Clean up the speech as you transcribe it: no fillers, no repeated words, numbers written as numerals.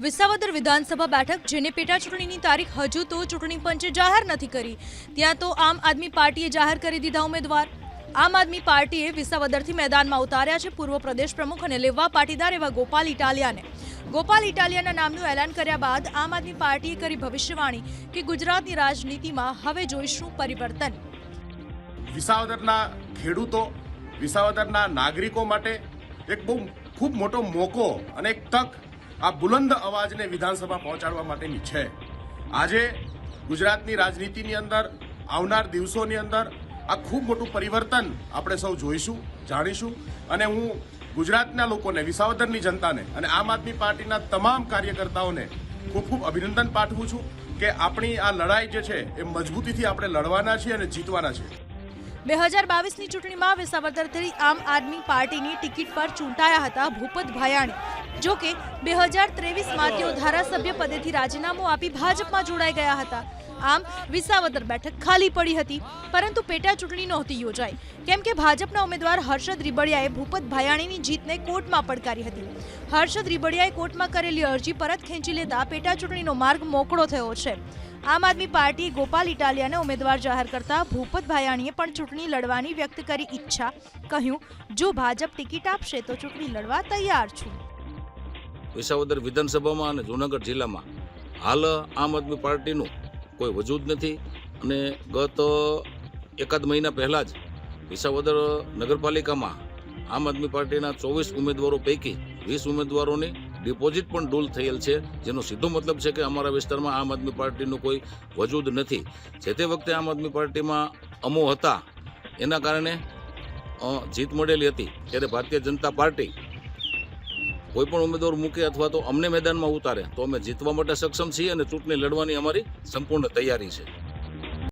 વિસાવદર વિધાનસભા બેઠક જેને પેટા ચૂંટણીની તારીખ હજુ તો ચૂંટણી પંચે જાહેર નથી કરી, ત્યાં તો આમ આદમી પાર્ટીએ જાહેર કરી દીધા ઉમેદવાર। આમ આદમી પાર્ટીએ વિસાવદરથી મેદાનમાં ઉતાર્યા છે પૂર્વ પ્રદેશ પ્રમુખ અને લેવા પાટીદાર એવા ગોપાલ ઇટાલિયાને। ગોપાલ ઇટાલિયાના નામનું એલાન કર્યા બાદ આમ આદમી પાર્ટીએ કરી ભવિષ્યવાણી કે ગુજરાતની રાજનીતિમાં હવે જોઈશું પરિવર્તન। વિસાવદરના ખેડૂતો, વિસાવદરના નાગરિકો માટે એક બહુ ખૂબ મોટો મોકો અને એક તક આ બુલંદ અવાજને વિધાનસભા પહોંચાડવા માટેની છે। આજે ગુજરાતની રાજનીતિની અંદર આવનાર દિવસોની અંદર આ ખૂબ મોટું પરિવર્તન આપણે સૌ જોઈશું, જાણીશું અને હું ગુજરાતના લોકોને, વિસાવદરની જનતાને અને આમ આદમી પાર્ટીના તમામ કાર્યકર્તાઓને ખૂબ ખૂબ અભિનંદન પાઠવું છું કે આપણી આ લડાઈ જે છે એ મજબૂતીથી આપણે લડવાના છીએ અને જીતવાના છીએ। 2022ની ચૂંટણીમાં વિસાવદરથી આમ આદમી પાર્ટીની ટિકિટ પર ચૂંટાયા હતા ભૂપત ભાયાણી। જો કે 2023માં તેઓ ધારાસભ્ય પદેથી રાજીનામું આપી ભાજપમાં જોડાઈ ગયા હતા। આમ વિસાવદર બેઠક ખાલી પડી હતી, પરંતુ પેટા ચૂંટણી નહોતી યોજાઈ કેમ કે ભાજપના ઉમેદવાર હર્ષદ રીબડિયાએ ભૂપત ભાયાણીની જીતને કોર્ટમાં પડકારી હતી। હર્ષદ રીબડિયાએ કોર્ટમાં કરેલી અરજી પરત ખેંચી લેતા પેટા ચૂંટણીનો માર્ગ મોકળો થયો છે। આમ આદમી પાર્ટીએ ગોપાલ ઇટાલિયાને ઉમેદવાર જાહેર કરતા ભૂપત ભાયાણીએ પણ ચૂંટણી લડવાની વ્યક્ત કરી ઈચ્છા। કહ્યું, જો ભાજપ ટિકિટ આપશે તો ચૂંટણી લડવા તૈયાર છું। વિસાવદર વિધાનસભામાં અને જૂનાગઢ જિલ્લામાં હાલ આમ આદમી પાર્ટીનું કોઈ વજૂદ નથી અને ગત એકાદ મહિના પહેલાં જ વિસાવદર નગરપાલિકામાં આમ આદમી પાર્ટીના 24 ઉમેદવારો પૈકી 20 ઉમેદવારોની ડિપોઝિટ પણ ડૂલ થયેલ છે, જેનો સીધો મતલબ છે કે અમારા વિસ્તારમાં આમ આદમી પાર્ટીનું કોઈ વજૂદ નથી। જે તે વખતે આમ આદમી પાર્ટીમાં અમો હતા, એના કારણે જીત મળેલી હતી, ત્યારે ભારતીય જનતા પાર્ટી કોઈ પણ ઉમેદવાર મૂકે અથવા તો અમને મેદાનમાં ઉતારે તો અમે જીતવા માટે સક્ષમ છીએ અને ચૂંટણી લડવાની અમારી સંપૂર્ણ તૈયારી છે।